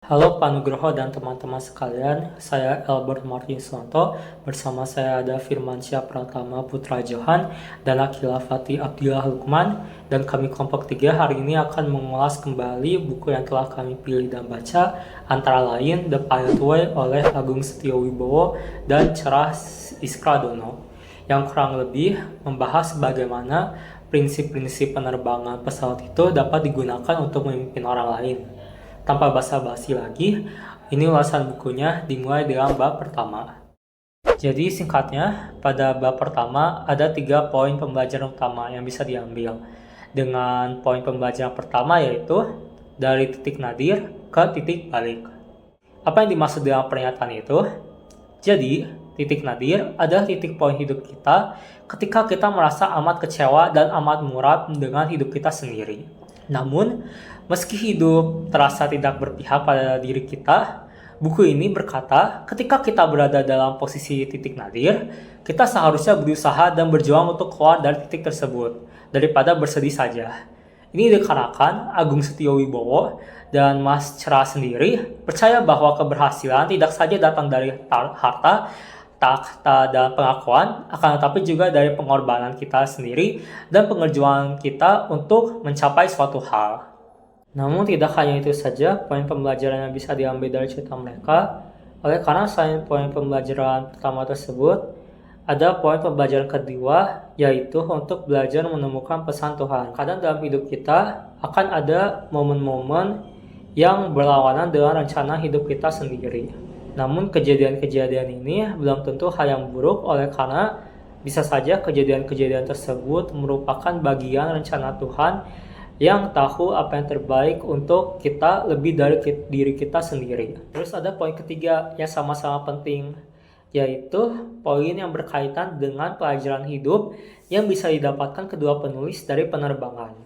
Halo Pak Nugroho dan teman-teman sekalian, saya Albert Martin Suwanto, bersama saya ada Firmansyah Pratama Putra Johan dan Akila Fatih Abdillah Lukman, dan kami kelompok 3 hari ini akan mengulas kembali buku yang telah kami pilih dan baca, antara lain The Pilot Way oleh Agung Setiowibowo dan Cerah Iskradono, yang kurang lebih membahas bagaimana prinsip-prinsip penerbangan pesawat itu dapat digunakan untuk memimpin orang lain. Tanpa basa-basi lagi, ini ulasan bukunya dimulai dengan bab pertama. Jadi singkatnya, pada bab pertama ada 3 poin pembelajaran utama yang bisa diambil. Dengan poin pembelajaran pertama yaitu dari titik nadir ke titik balik. Apa yang dimaksud dengan pernyataan itu? Jadi, titik nadir adalah titik poin hidup kita ketika kita merasa amat kecewa dan amat muram dengan hidup kita sendiri. Namun, meski hidup terasa tidak berpihak pada diri kita, buku ini berkata ketika kita berada dalam posisi titik nadir, kita seharusnya berusaha dan berjuang untuk keluar dari titik tersebut, daripada bersedih saja. Ini dikarenakan Agung Setiowibowo dan Mas Cerah sendiri percaya bahwa keberhasilan tidak saja datang dari harta, takhta, dan pengakuan, akan tetapi juga dari pengorbanan kita sendiri dan pengerjuan kita untuk mencapai suatu hal. Namun tidak hanya itu saja poin pembelajaran yang bisa diambil dari cerita mereka, oleh karena selain poin pembelajaran pertama tersebut, ada poin pembelajaran kedua, yaitu untuk belajar menemukan pesan Tuhan. Kadang dalam hidup kita akan ada momen-momen yang berlawanan dengan rencana hidup kita sendiri. Namun kejadian-kejadian ini belum tentu hal yang buruk, oleh karena bisa saja kejadian-kejadian tersebut merupakan bagian rencana Tuhan yang tahu apa yang terbaik untuk kita lebih dari diri kita sendiri. Terus ada poin ketiga yang sama-sama penting, yaitu poin yang berkaitan dengan pelajaran hidup yang bisa didapatkan kedua penulis dari penerbangan.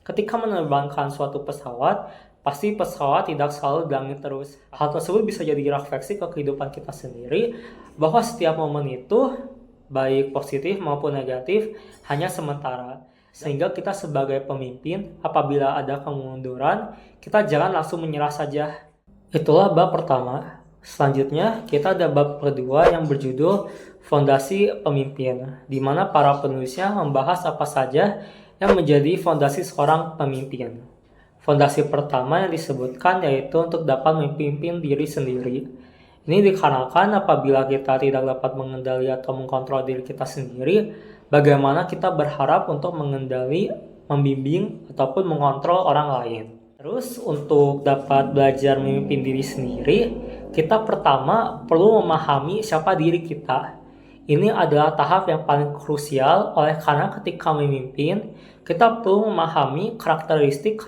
Ketika menerbangkan suatu pesawat, pasti pesawat tidak selalu di langit terus. Hal tersebut bisa jadi refleksi ke kehidupan kita sendiri, bahwa setiap momen itu, baik positif maupun negatif, hanya sementara. Sehingga kita sebagai pemimpin, apabila ada kemunduran, kita jangan langsung menyerah saja. Itulah bab pertama. Selanjutnya, kita ada bab kedua yang berjudul Fondasi Pemimpin, di mana para penulisnya membahas apa saja yang menjadi fondasi seorang pemimpin. Fondasi pertama yang disebutkan yaitu untuk dapat memimpin diri sendiri. Ini dikarenakan apabila kita tidak dapat mengendali atau mengkontrol diri kita sendiri, bagaimana kita berharap untuk mengendali, membimbing, ataupun mengontrol orang lain. Terus untuk dapat belajar memimpin diri sendiri, kita pertama perlu memahami siapa diri kita. Ini adalah tahap yang paling krusial, oleh karena ketika memimpin, kita perlu memahami karakteristik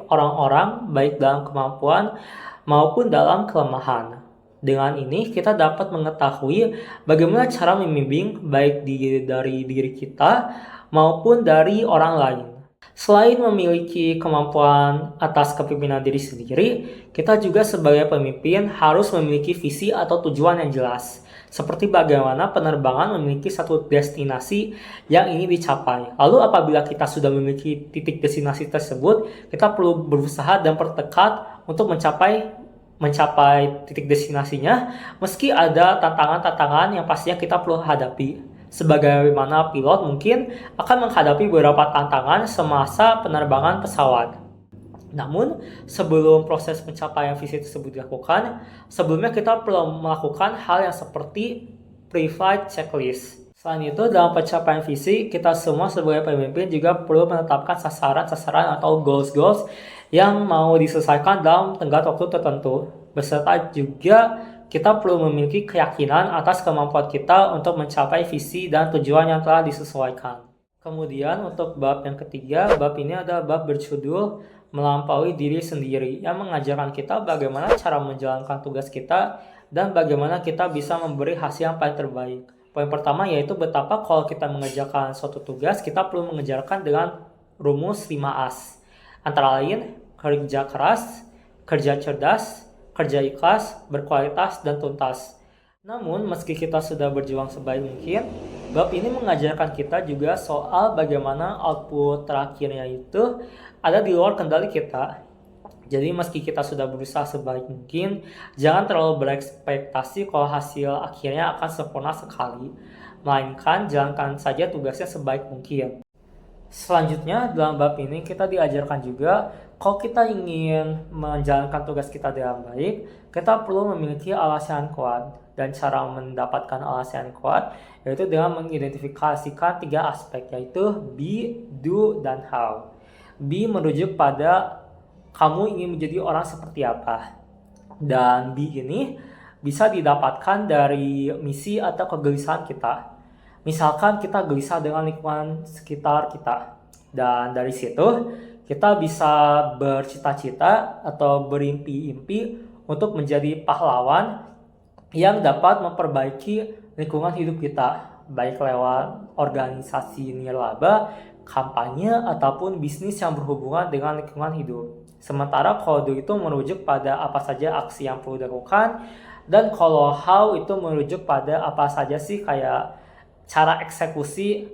orang-orang baik dalam kemampuan maupun dalam kelemahan. Dengan ini kita dapat mengetahui bagaimana cara membimbing baik dari diri kita maupun dari orang lain. Selain memiliki kemampuan atas kepemimpinan diri sendiri, kita juga sebagai pemimpin harus memiliki visi atau tujuan yang jelas. Seperti bagaimana penerbangan memiliki satu destinasi yang ingin dicapai. Lalu apabila kita sudah memiliki titik destinasi tersebut, kita perlu berusaha dan bertekad untuk mencapai titik destinasinya, meski ada tantangan-tantangan yang pastinya kita perlu hadapi. Sebagaimana pilot mungkin akan menghadapi beberapa tantangan semasa penerbangan pesawat. Namun, sebelum proses pencapaian visi tersebut dilakukan, sebelumnya kita perlu melakukan hal yang seperti pre-flight checklist. Selain itu, dalam pencapaian visi, kita semua sebagai pemimpin juga perlu menetapkan sasaran-sasaran atau goals-goals yang mau diselesaikan dalam tenggat waktu tertentu. Beserta juga kita perlu memiliki keyakinan atas kemampuan kita untuk mencapai visi dan tujuan yang telah disesuaikan. Kemudian untuk bab yang ketiga, bab ini adalah bab berjudul Melampaui Diri Sendiri, yang mengajarkan kita bagaimana cara menjalankan tugas kita dan bagaimana kita bisa memberi hasil yang paling terbaik. Poin pertama yaitu betapa kalau kita mengerjakan suatu tugas, kita perlu mengejarkan dengan rumus 5As. Antara lain, kerja keras, kerja cerdas, kerja ikhlas, berkualitas, dan tuntas. Namun, meski kita sudah berjuang sebaik mungkin, bab ini mengajarkan kita juga soal bagaimana output terakhirnya itu ada di luar kendali kita. Jadi meski kita sudah berusaha sebaik mungkin, jangan terlalu berekspektasi kalau hasil akhirnya akan sempurna sekali, melainkan jalankan saja tugasnya sebaik mungkin. Selanjutnya, dalam bab ini kita diajarkan juga kalau kita ingin menjalankan tugas kita dengan baik, kita perlu memiliki alasan yang kuat. Dan cara mendapatkan alasan yang kuat yaitu dengan mengidentifikasikan 3 aspek, yaitu be, do, dan how. Be merujuk pada kamu ingin menjadi orang seperti apa. Dan be ini bisa didapatkan dari misi atau kegelisahan kita. Misalkan kita gelisah dengan lingkungan sekitar kita. Dan dari situ kita bisa bercita-cita atau berimpi-impi untuk menjadi pahlawan yang dapat memperbaiki lingkungan hidup kita, baik lewat organisasi nirlaba, kampanye, ataupun bisnis yang berhubungan dengan lingkungan hidup. Sementara kalau do itu merujuk pada apa saja aksi yang perlu dilakukan, dan kalau how itu merujuk pada apa saja sih kayak cara eksekusi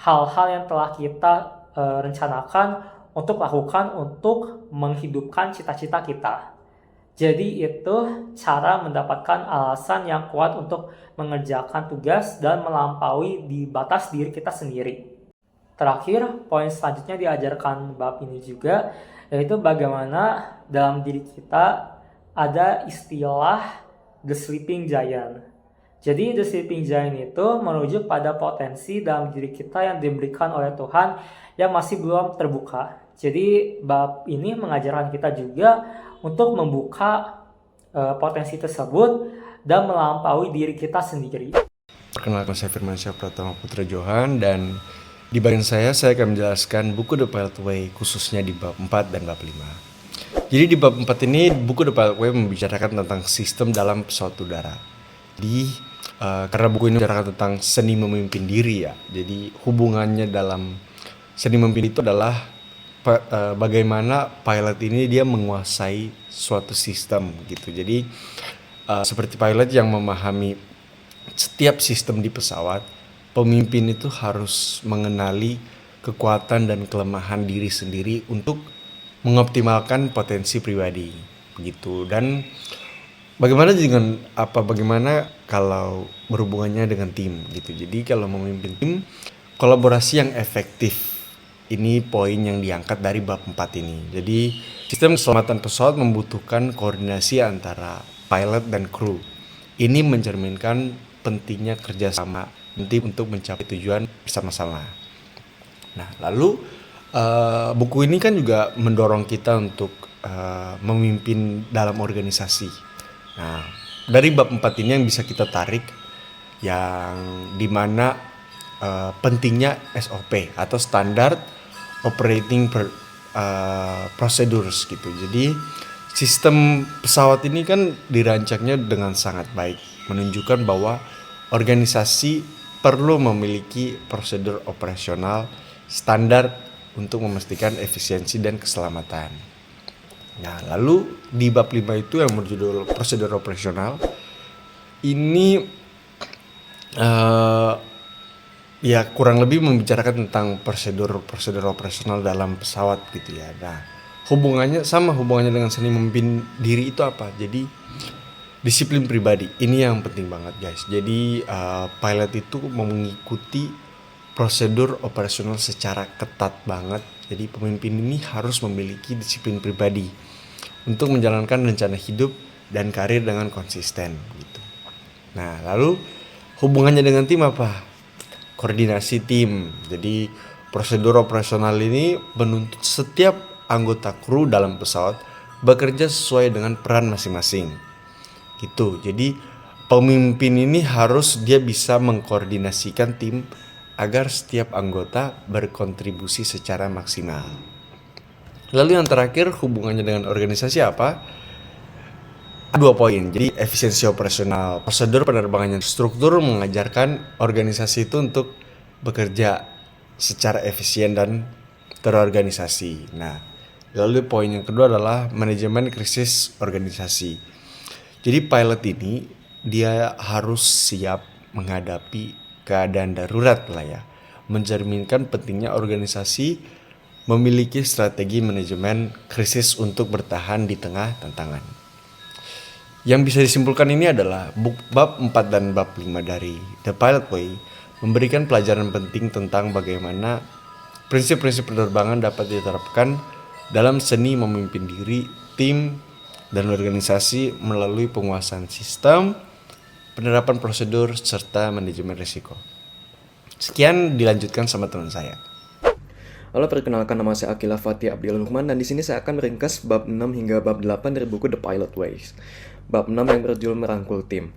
hal-hal yang telah kita rencanakan untuk lakukan untuk menghidupkan cita-cita kita. Jadi itu cara mendapatkan alasan yang kuat untuk mengerjakan tugas dan melampaui di batas diri kita sendiri. Terakhir, poin selanjutnya diajarkan bab ini juga, yaitu bagaimana dalam diri kita ada istilah the sleeping giant. Jadi the sleeping giant itu merujuk pada potensi dalam diri kita yang diberikan oleh Tuhan yang masih belum terbuka. Jadi bab ini mengajarkan kita juga untuk membuka potensi tersebut dan melampaui diri kita sendiri. Perkenalkan, saya Firmansyah Pratama Putra Johan, dan di bagian saya akan menjelaskan buku The Pilot Way khususnya di bab 4 dan bab 5. Jadi di bab 4 ini buku The Pilot Way membicarakan tentang sistem dalam pesawat udara. Jadi karena buku ini membicarakan tentang seni memimpin diri ya. Jadi hubungannya dalam seni memimpin itu adalah bagaimana pilot ini dia menguasai suatu sistem gitu. Jadi seperti pilot yang memahami setiap sistem di pesawat, pemimpin itu harus mengenali kekuatan dan kelemahan diri sendiri untuk mengoptimalkan potensi pribadi begitu. Dan bagaimana kalau berhubungannya dengan tim gitu. Jadi kalau memimpin tim, kolaborasi yang efektif, ini poin yang diangkat dari bab 4 ini. Jadi sistem keselamatan pesawat membutuhkan koordinasi antara pilot dan kru. Ini mencerminkan pentingnya kerjasama tim untuk mencapai tujuan bersama-sama. Nah, lalu buku ini kan juga mendorong kita untuk memimpin dalam organisasi. Nah, dari bab 4 ini yang bisa kita tarik, yang dimana pentingnya SOP atau standar operating procedures gitu. Jadi sistem pesawat ini kan dirancangnya dengan sangat baik, menunjukkan bahwa organisasi perlu memiliki prosedur operasional standar untuk memastikan efisiensi dan keselamatan. Nah, lalu di bab 5 itu yang berjudul prosedur operasional ini ya kurang lebih membicarakan tentang prosedur operasional dalam pesawat gitu ya. Nah, hubungannya dengan seni memimpin diri itu apa? Jadi disiplin pribadi ini yang penting banget guys. Jadi pilot itu mengikuti prosedur operasional secara ketat banget. Jadi pemimpin ini harus memiliki disiplin pribadi untuk menjalankan rencana hidup dan karir dengan konsisten gitu. Nah, lalu hubungannya dengan tim apa? Koordinasi tim. Jadi prosedur operasional ini menuntut setiap anggota kru dalam pesawat bekerja sesuai dengan peran masing-masing. Gitu. Jadi pemimpin ini harus dia bisa mengkoordinasikan tim agar setiap anggota berkontribusi secara maksimal. Lalu yang terakhir, hubungannya dengan organisasi apa? 2 poin. Jadi efisiensi operasional, prosedur penerbangan, struktur mengajarkan organisasi itu untuk bekerja secara efisien dan terorganisasi. Nah, lalu poin yang kedua adalah manajemen krisis organisasi. Jadi pilot ini dia harus siap menghadapi keadaan darurat lah ya, mencerminkan pentingnya organisasi memiliki strategi manajemen krisis untuk bertahan di tengah tantangan. Yang bisa disimpulkan ini adalah bab 4 dan bab 5 dari The Pilot Way memberikan pelajaran penting tentang bagaimana prinsip-prinsip penerbangan dapat diterapkan dalam seni memimpin diri, tim, dan organisasi melalui penguasaan sistem, penerapan prosedur, serta manajemen risiko. Sekian dilanjutkan sama teman saya. Halo, perkenalkan, nama saya Akila Fatih Abdillah Lukman, dan di sini saya akan meringkas bab 6 hingga bab 8 dari buku The Pilot Ways. Bab 6 yang berjudul merangkul tim.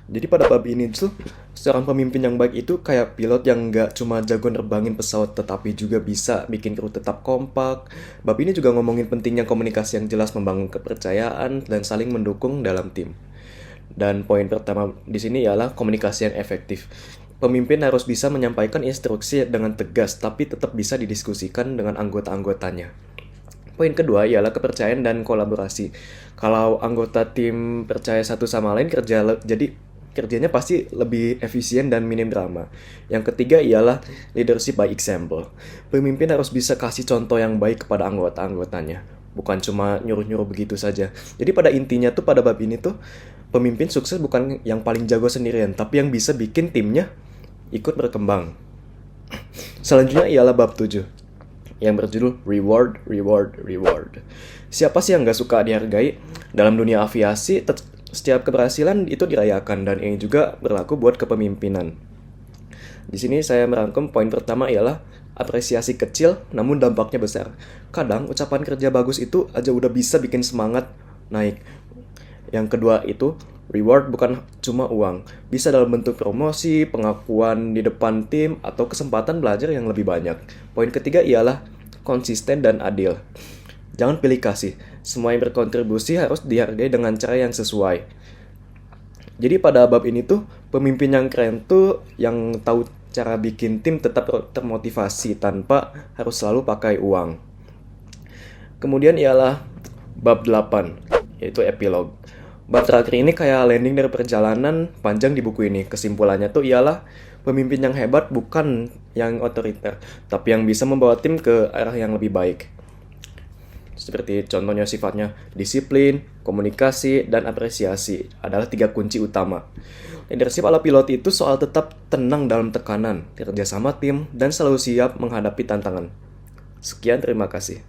Jadi pada bab ini tuh, seorang pemimpin yang baik itu kayak pilot yang nggak cuma jago nerbangin pesawat, tetapi juga bisa bikin kru tetap kompak. Bab ini juga ngomongin pentingnya komunikasi yang jelas, membangun kepercayaan, dan saling mendukung dalam tim. Dan poin pertama di sini ialah komunikasi yang efektif. Pemimpin harus bisa menyampaikan instruksi dengan tegas, tapi tetap bisa didiskusikan dengan anggota-anggotanya. Poin kedua ialah kepercayaan dan kolaborasi. Kalau anggota tim percaya satu sama lain, jadi kerjanya pasti lebih efisien dan minim drama. Yang ketiga ialah leadership by example. Pemimpin harus bisa kasih contoh yang baik kepada anggota-anggotanya, bukan cuma nyuruh-nyuruh begitu saja. Jadi pada intinya tuh pada bab ini tuh, pemimpin sukses bukan yang paling jago sendirian, tapi yang bisa bikin timnya ikut berkembang. Selanjutnya ialah bab 7 yang berjudul Reward, Reward, Reward. Siapa sih yang gak suka dihargai? Dalam dunia aviasi, setiap keberhasilan itu dirayakan, dan ini juga berlaku buat kepemimpinan. Di sini saya merangkum poin pertama ialah apresiasi kecil namun dampaknya besar. Kadang ucapan kerja bagus itu aja udah bisa bikin semangat naik. Yang kedua itu reward bukan cuma uang, bisa dalam bentuk promosi, pengakuan di depan tim, atau kesempatan belajar yang lebih banyak. Poin ketiga ialah konsisten dan adil. Jangan pilih kasih, semua yang berkontribusi harus dihargai dengan cara yang sesuai. Jadi pada bab ini tuh, pemimpin yang keren tuh yang tahu cara bikin tim tetap termotivasi tanpa harus selalu pakai uang. Kemudian ialah bab 8, yaitu epilog. Bab terakhir ini kayak landing dari perjalanan panjang di buku ini. Kesimpulannya tuh ialah pemimpin yang hebat bukan yang otoriter, tapi yang bisa membawa tim ke arah yang lebih baik. Seperti contohnya sifatnya disiplin, komunikasi, dan apresiasi adalah 3 kunci utama. Leadership ala pilot itu soal tetap tenang dalam tekanan, kerja sama tim, dan selalu siap menghadapi tantangan. Sekian, terima kasih.